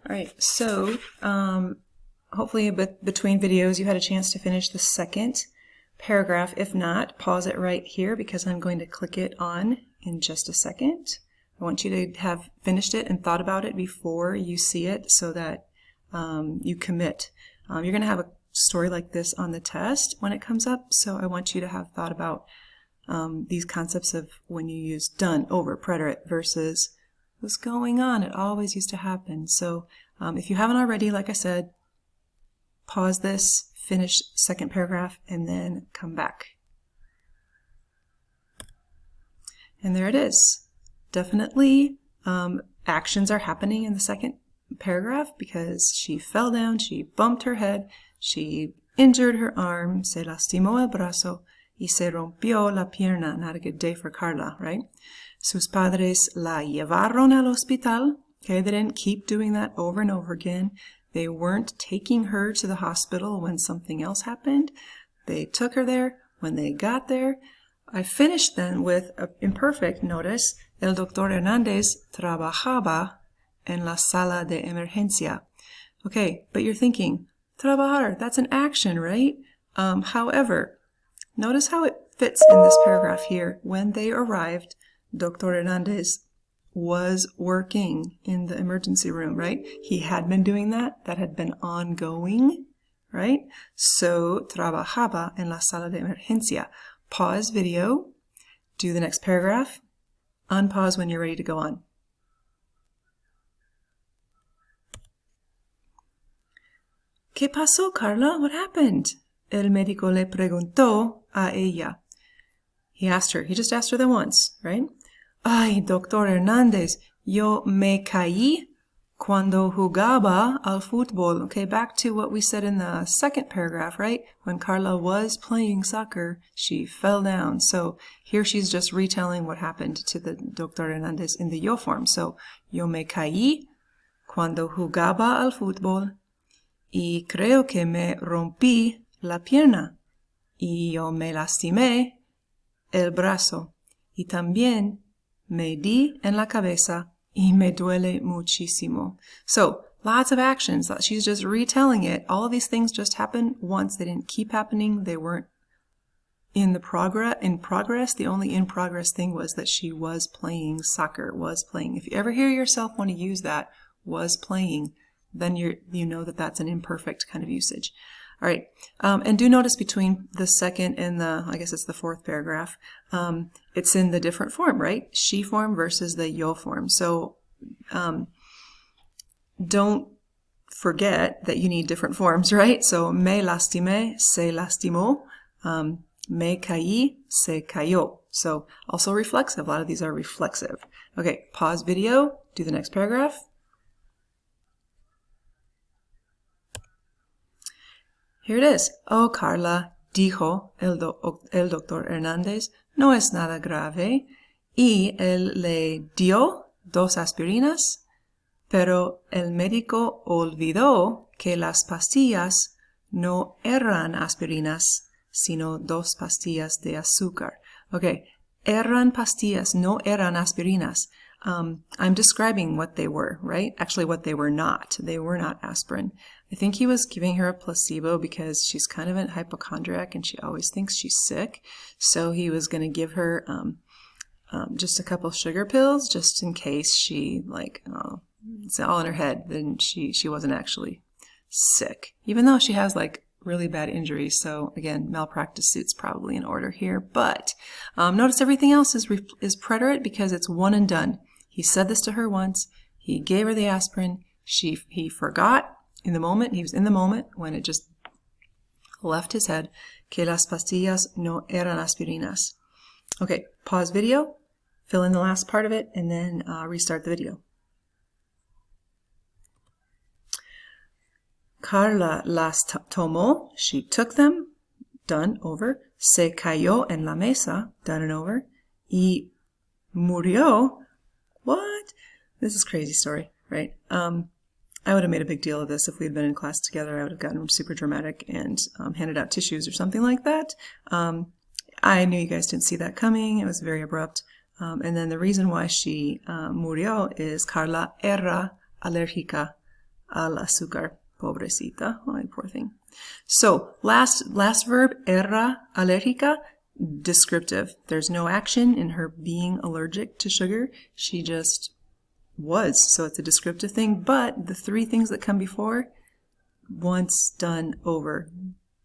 All right, so hopefully between videos you had a chance to finish the second paragraph. If not, pause it right here because I'm going to click it on in just a second. I want you to have finished it and thought about it before you see it so that you commit. You're going to have a story like this on the test when it comes up, so I want you to have thought about these concepts of when you use done, over, preterite versus what's going on. It always used to happen. So if you haven't already, like I said, pause this, finish second paragraph, and then come back. And there it is. Definitely actions are happening in the second paragraph because she fell down, she bumped her head, she injured her arm, se lastimó el brazo y se rompió la pierna. Not a good day for Carla, right? Sus padres la llevaron al hospital. Okay, they didn't keep doing that over and over again. They weren't taking her to the hospital when something else happened. They took her there when they got there. I finished then with an imperfect, notice, el doctor Hernández trabajaba en la sala de emergencia. Okay, but you're thinking, trabajar, that's an action, right? However, notice how it fits in this paragraph here. When they arrived, Dr. Hernández was working in the emergency room, right? He had been doing that. That had been ongoing, right? So, trabajaba en la sala de emergencia. Pause video, do the next paragraph, unpause when you're ready to go on. ¿Qué pasó, Carla? What happened? El médico le preguntó a ella. He just asked her that once, right? Ay, doctor Hernández, yo me caí cuando jugaba al fútbol. Okay, back to what we said in the second paragraph, right? When Carla was playing soccer, she fell down. So here she's just retelling what happened to the doctor Hernández in the yo form. So, yo me caí cuando jugaba al fútbol y creo que me rompí la pierna y yo me lastimé el brazo y también me di en la cabeza y me duele muchísimo. So, lots of actions. She's just retelling it. All of these things just happened once. They didn't keep happening. They weren't in progress. The only in progress thing was that she was playing soccer, was playing. If you ever hear yourself want to use that, was playing, then you know that that's an imperfect kind of usage. All right, and do notice between the second and I guess it's the fourth paragraph, it's in the different form, right? She form versus the yo form. So don't forget that you need different forms, right? So me lastimé, se lastimó, me caí, se cayó. So also reflexive. A lot of these are reflexive. Okay, pause video, do the next paragraph. Here it is. Oh, Carla, dijo el doctor Hernández, no es nada grave. Y él le dio 2 aspirinas, pero el médico olvidó que las pastillas no eran aspirinas, sino 2 pastillas de azúcar. Okay, eran pastillas, no eran aspirinas. I'm describing what they were, right? Actually, what they were not. They were not aspirin. I think he was giving her a placebo because she's kind of a hypochondriac and she always thinks she's sick. So he was going to give her just a couple sugar pills just in case she, it's all in her head. Then she wasn't actually sick, even though she has really bad injuries. So again, malpractice suit's probably in order here. But notice everything else is preterite because it's one and done. He said this to her once. He gave her the aspirin. He forgot in the moment. He was in the moment when it just left his head. Que las pastillas no eran aspirinas. Okay, pause video, fill in the last part of it, and then restart the video. Carla las tomó. She took them. Done, over. Se cayó en la mesa. Done and over. Y murió. What? This is a crazy story, right? I would have made a big deal of this if we had been in class together. I would have gotten super dramatic and handed out tissues or something like that. I knew you guys didn't see that coming. It was very abrupt. And then the reason why she murió is Carla era alérgica al azúcar. Pobrecita. Ay, poor thing. So, last verb, era alérgica, descriptive. There's no action in her being allergic to sugar. She just was. So it's a descriptive thing. But the three things that come before, once, done, over.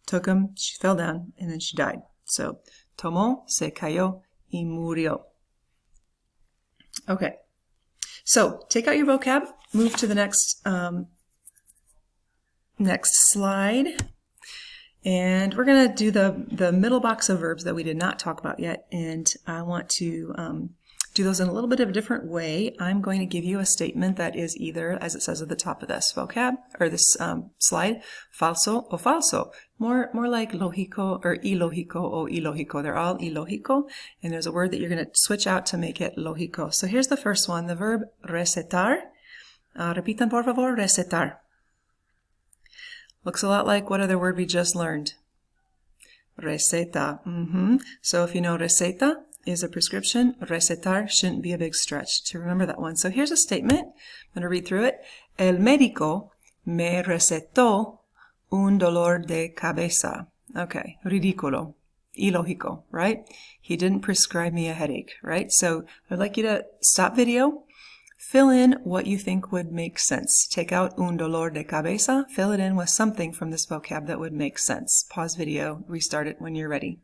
Took them, she fell down, and then she died. So, tomó, se cayó, y murió. Okay. So, take out your vocab, move to the next slide. And we're going to do the middle box of verbs that we did not talk about yet. And I want to do those in a little bit of a different way. I'm going to give you a statement that is either, as it says at the top of this vocab, or this slide, falso o falso. More like lógico or ilógico o ilógico. They're all ilógico. And there's a word that you're going to switch out to make it lógico. So here's the first one, the verb recetar. Repitan por favor, recetar. Looks a lot like what other word we just learned? Receta. So if you know receta is a prescription, recetar shouldn't be a big stretch to remember that one. So here's a statement. I'm going to read through it. El médico me recetó un dolor de cabeza. Okay, ridículo. Ilógico, right? He didn't prescribe me a headache, right? So I'd like you to stop video. Fill in what you think would make sense. Take out un dolor de cabeza, fill it in with something from this vocab that would make sense. Pause video, restart it when you're ready.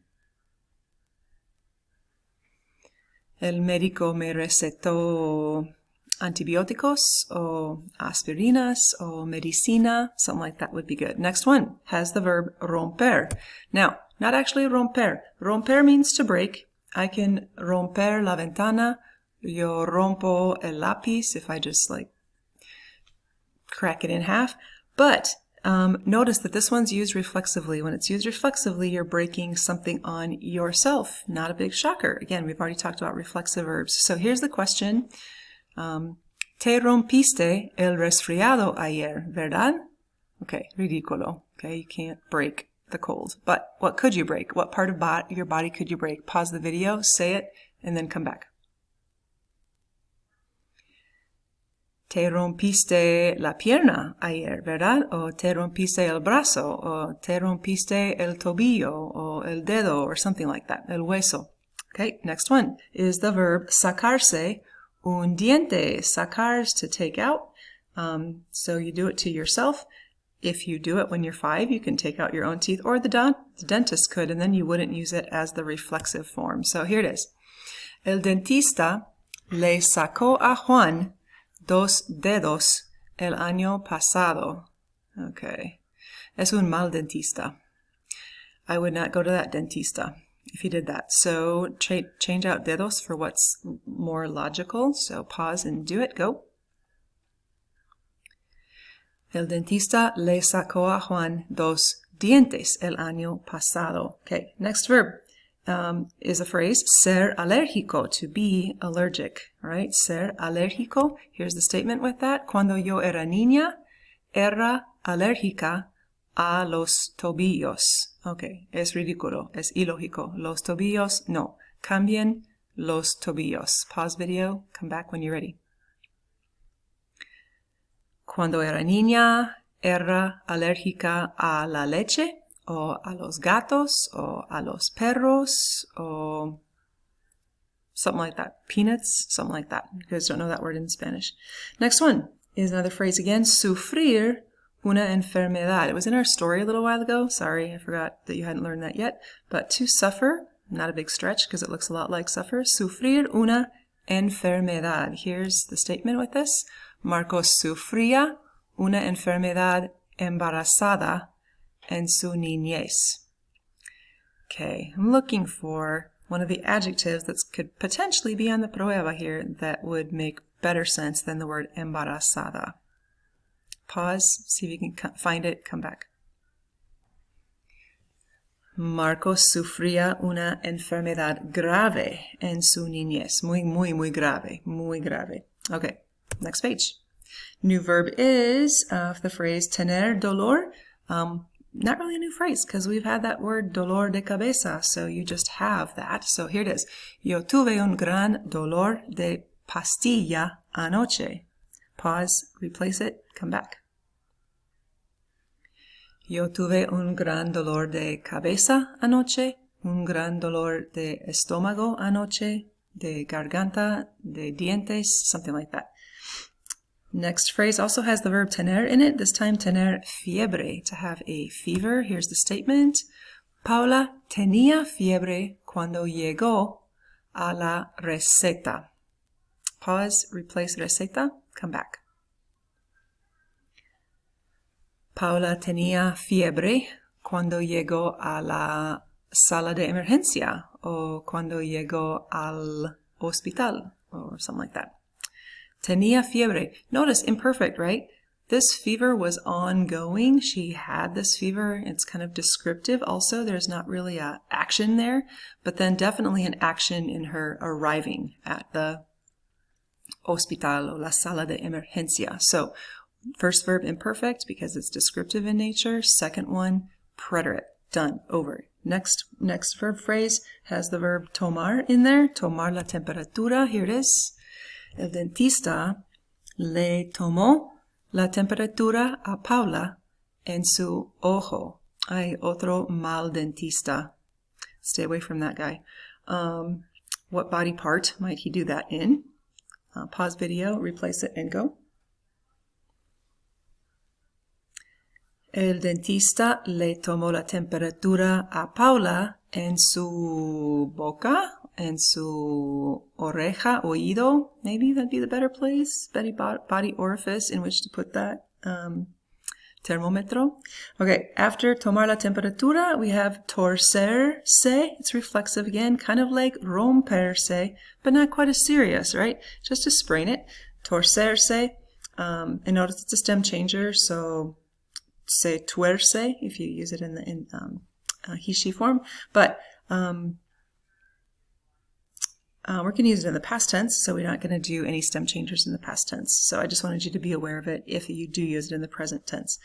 El médico me recetó antibióticos o aspirinas o medicina. Something like that would be good. Next one has the verb romper. Now, not actually romper. Romper means to break. I can romper la ventana. Yo rompo el lápiz if I just like crack it in half. But notice that this one's used reflexively. When it's used reflexively, you're breaking something on yourself. Not a big shocker. Again, we've already talked about reflexive verbs. So here's the question. Te rompiste el resfriado ayer, ¿verdad? Okay, ridículo. Okay, you can't break the cold. But what could you break? What part of your body could you break? Pause the video, say it, and then come back. Te rompiste la pierna ayer, ¿verdad? O te rompiste el brazo, o te rompiste el tobillo, o el dedo, or something like that, el hueso. Okay, next one is the verb sacarse un diente. Sacar is to take out. So you do it to yourself. If you do it when you're 5, you can take out your own teeth, or the dentist could, and then you wouldn't use it as the reflexive form. So here it is. El dentista le sacó a Juan 2 dedos el año pasado. Okay. Es un mal dentista. I would not go to that dentista if you did that. So change out dedos for what's more logical. So pause and do it. Go. El dentista le sacó a Juan 2 dientes el año pasado. Okay. Next verb. Is a phrase, ser alérgico, to be allergic, right? Ser alérgico. Here's the statement with that. Cuando yo era niña, era alérgica a los tobillos. Okay, es ridículo, es ilógico. Los tobillos, no. Cambien los tobillos. Pause video, come back when you're ready. Cuando era niña, era alérgica a la leche, o a los gatos, o a los perros, or something like that. Peanuts, something like that. You guys don't know that word in Spanish. Next one is another phrase again, sufrir una enfermedad. It was in our story a little while ago. Sorry, I forgot that you hadn't learned that yet. But to suffer, not a big stretch because it looks a lot like suffer. Sufrir una enfermedad. Here's the statement with this. Marcos sufría una enfermedad embarazada en su niñez. Okay, I'm looking for one of the adjectives that could potentially be on the prueba here that would make better sense than the word embarazada. Pause, see if you can find it, come back. Marcos sufría una enfermedad grave en su niñez. Muy grave, muy grave. Okay, next page. New verb is the phrase tener dolor. Not really a new phrase because we've had that word dolor de cabeza, so you just have that. So here it is. Yo tuve un gran dolor de pastilla anoche. Pause, replace it, come back. Yo tuve un gran dolor de cabeza anoche, un gran dolor de estómago anoche, de garganta, de dientes, something like that. Next phrase also has the verb tener in it, this time tener fiebre, to have a fever. Here's the statement. Paula tenía fiebre cuando llegó a la receta. Pause, replace receta, come back. Paula tenía fiebre cuando llegó a la sala de emergencia o cuando llegó al hospital or something like that. Tenía fiebre. Notice imperfect, right? This fever was ongoing. She had this fever. It's kind of descriptive also. There's not really an action there, but then definitely an action in her arriving at the hospital or la sala de emergencia. So first verb imperfect because it's descriptive in nature. Second one, preterite. Done. Over. Next verb phrase has the verb tomar in there. Tomar la temperatura. Here it is. El dentista le tomó la temperatura a Paula en su ojo. Hay otro mal dentista. Stay away from that guy. What body part might he do that in? Pause video, replace it, and go. El dentista le tomó la temperatura a Paula en su boca, en su oreja, oído. Maybe that'd be the better place, body orifice in which to put that termómetro. Okay, after tomar la temperatura, we have torcerse. It's reflexive again, kind of like romperse, but not quite as serious, right? Just to sprain it. Torcerse. And notice it's a stem changer, so say tuerce if you use it in he, she form. But we're going to use it in the past tense, so we're not going to do any stem changers in the past tense. So I just wanted you to be aware of it if you do use it in the present tense.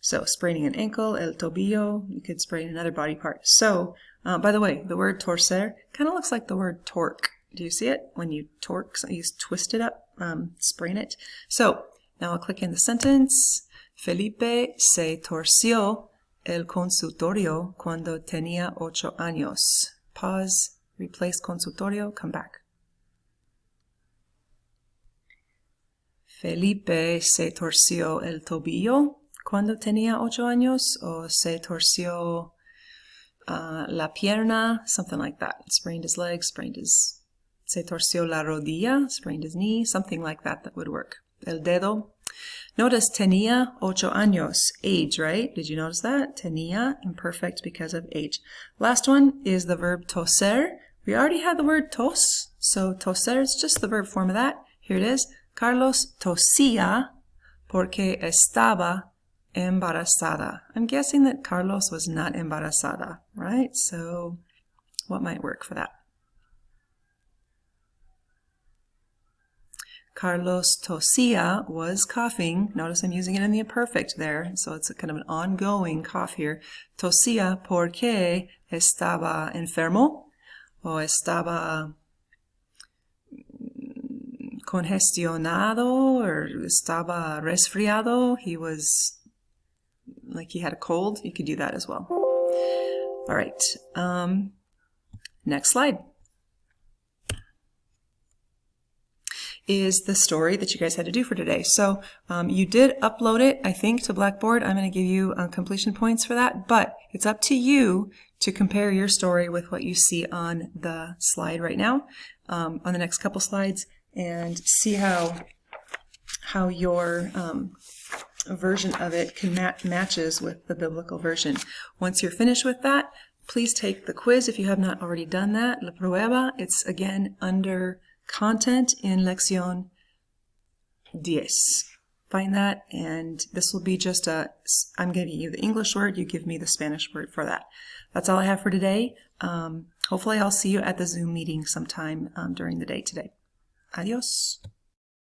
So spraining an ankle, el tobillo, you could sprain another body part. So, by the way, the word torcer kind of looks like the word torque. Do you see it? When you torque, so you twist it up, sprain it. So, now I'll click in the sentence. Felipe se torció el consultorio cuando tenía 8 años. Pause, replace consultorio, come back. Felipe se torció el tobillo cuando tenía 8 años, o se torció la pierna, something like that. Sprained his leg, se torció la rodilla, sprained his knee, something like that would work. El dedo. Notice tenía 8 años, age, right? Did you notice that? Tenía, imperfect because of age. Last one is the verb toser. We already had the word tos, so toser is just the verb form of that. Here it is. Carlos tosía porque estaba embarazada. I'm guessing that Carlos was not embarazada, right? So what might work for that? Carlos tosía was coughing. Notice I'm using it in the imperfect there, so it's a kind of an ongoing cough here. Tosía porque estaba enfermo o estaba congestionado or estaba resfriado. He was like he had a cold. You could do that as well. All right. Next slide is the story that you guys had to do for today. So you did upload it, I think, to Blackboard. I'm going to give you completion points for that, but it's up to you to compare your story with what you see on the slide right now, on the next couple slides, and see how your version of it can matches with the biblical version. Once you're finished with that, please take the quiz if you have not already done that. La prueba, it's again under content in Lección 10. Find that, and this will be just I'm giving you the English word, you give me the Spanish word for that. That's all I have for today. Hopefully I'll see you at the Zoom meeting sometime during the day today. Adios.